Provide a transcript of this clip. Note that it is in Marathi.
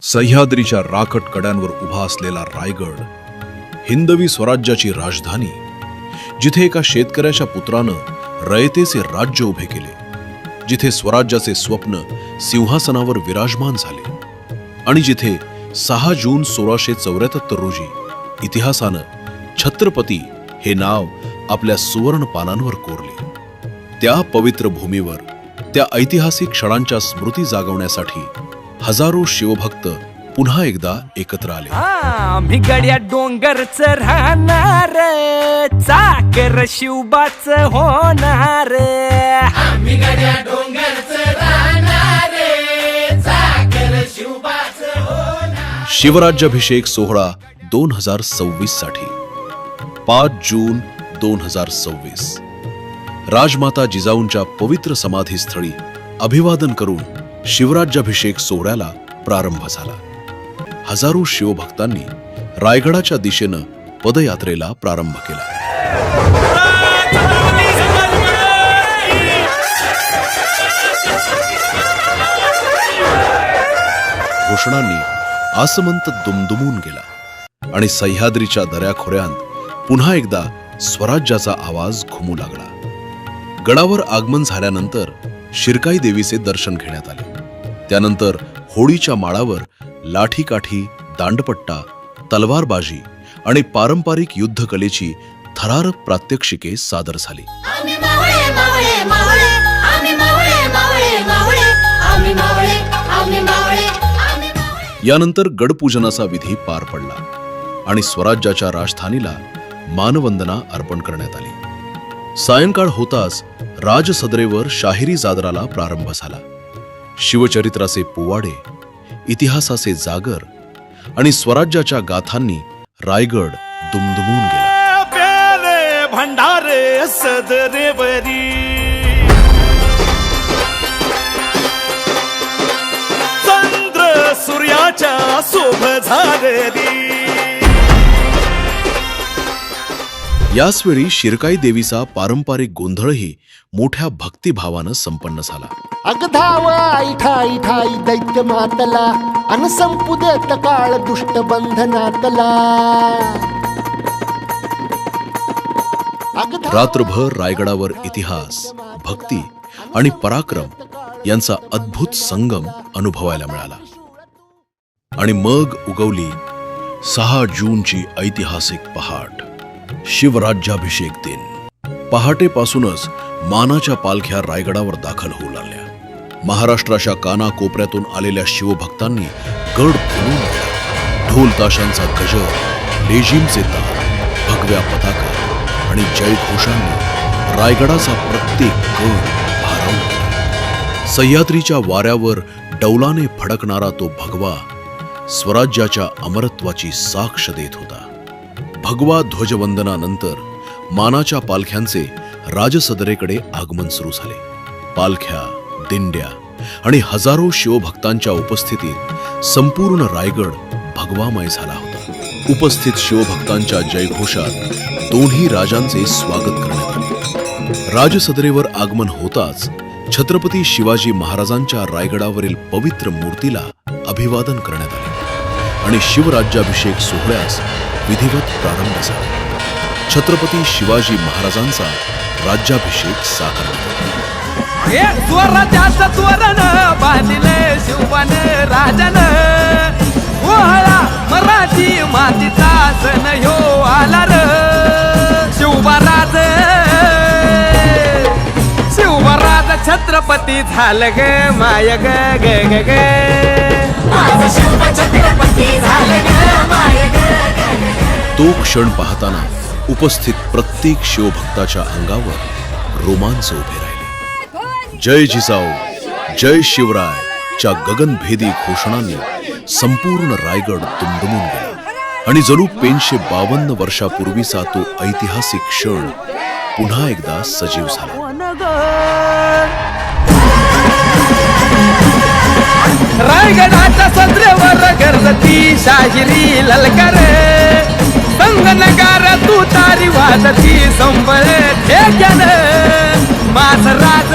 सह्याद्रीच्या राखट कड्यांवर उभा असलेला रायगड हिंदवी स्वराज्याची राजधानी, जिथे एका शेतकऱ्याच्या पुत्रानं रयतेचे राज्य उभे केले, जिथे स्वराज्याचे स्वप्न सिंहासनावर विराजमान झाले आणि जिथे 6 जून 1674 रोजी इतिहासानं छत्रपती हे नाव आपल्या सुवर्ण पानांवर कोरले. त्या पवित्र भूमीवर त्या ऐतिहासिक क्षणांच्या स्मृती जागवण्यासाठी हजारो शिवभक्त पुन्हा एकदा एकत्र आले. आम्ही गड्या डोंगरच राहणार, चाकर शिवबाच होणार. आम्ही गड्या डोंगरच राहणार, चाकर शिवबाच होणार. शिवराज्याभिषेक सोहळा 2026 साठी 5 जून 2026 राजमाता जिजाऊंच्या पवित्र समाधीस्थळी अभिवादन करून शिवराज्याभिषेक सोहळ्याला प्रारंभ झाला. हजारो शिवभक्तांनी रायगडाच्या दिशेनं पदयात्रेला प्रारंभ केला. घोषणांनी आसमंत दुमदुमून गेला आणि सह्याद्रीच्या दऱ्याखोऱ्यांत पुन्हा एकदा स्वराज्याचा आवाज घुमू लागला. गडावर आगमन झाल्यानंतर शिरकाई देवीचे दर्शन घेण्यात आले. त्यानंतर होळीच्या माळावर लाठीकाठी, दांडपट्टा, तलवारबाजी आणि पारंपरिक युद्धकलेची थरारक प्रात्यक्षिके सादर झाली. आम्ही मावळे मावळे मावळे, आम्ही मावळे मावळे मावळे, आम्ही मावळे आम्ही मावळे आम्ही मावळे. यानंतर गडपूजनाचा विधी पार पडला आणि स्वराज्याच्या राजधानीला मानवंदना अर्पण करण्यात आली. सायंकाळ होताच राजसदरेवर शाहिरी जादराला प्रारंभ झाला. शिवचरित्राचे पोवाडे, इतिहासाचे जागर आणि स्वराज्याच्या गाथांनी रायगड दुमदुमून गेला. प्याले भंडारे सदरेवरी, चंद्र सूर्याच्या शोभ झालेली. याचवेळी शिरकाई देवीचा पारंपरिक गोंधळही मोठ्या भक्तिभावानं संपन्न झाला. अगधाव ऐठाई ठाई दैत्य मातला, अन संपू देत काळ दुष्ट बंधनातला. रात्रभर रायगडावर इतिहास, भक्ती आणि पराक्रम यांचा अद्भुत संगम अनुभवायला मिळाला. आणि मग उगवली 6 जूनची ऐतिहासिक पहाट, शिवराज्याभिषेक दिन. पहाटेपासूनच मानाच्या पालख्या रायगडावर दाखल होऊ लागल्या. महाराष्ट्राच्या कानाकोपऱ्यातून आलेल्या शिवभक्तांनी गड फुलून गेला. ढोल ताशांचा गजर, लेझिमचे ताल, भगव्या पताका आणि जयघोषांनी रायगडाचा प्रत्येक कण भारावून गेला. सह्याद्रीच्या वाऱ्यावर डौलाने फडकणारा तो भगवा स्वराज्याच्या अमरत्वाची साक्ष देत होता. भगवा ध्वजवंदनानंतर मानाच्या पालख्यांचे राजसदरेकडे आगमन सुरू झाले. पालख्या, दिंड्या आणि हजारो शिवभक्तांच्या उपस्थितीत संपूर्ण रायगड भगवामय झाला होता. उपस्थित शिवभक्तांच्या जयघोषात दोन्ही राजांचे स्वागत करण्यात आले. राजसदरेवर आगमन होताच छत्रपती शिवाजी महाराजांच्या रायगडावरील पवित्र मूर्तीला अभिवादन करण्यात आले आणि शिवराज्याभिषेक सोहळ्यास विधिवत प्रारंभ झाला. छत्रपती शिवाजी महाराजांचा राज्याभिषेक साकारला. स्वराज्याचं तोरण बांधिले शिवबान राजन, ओहळा मराठी मातीचा सण ह्यो आला र. शिवबाराज शिवबाराज छत्रपती झालं ग माय ग ग ग ग. माझं शिव छत्रपती झालं ग माय ग ग ग. तो क्षण पाहताना उपस्थित प्रत्येक शिवभक्ताच्या अंगावर रोमांच उभे राहिले. जय जिजाऊ, जय शिवराय च्या गगनभेदी घोषणांनी संपूर्ण रायगड दुमदुमून गेला आणि जणू 552 वर्षापूर्वीचा तो ऐतिहासिक क्षण पुन्हा एकदा सजीव झाला. रायगडाच्या सदरेवर गरजती शाहिरी ललकार, संगनगार तू तारी वाजती संबळ ठेक्यान. माझ राज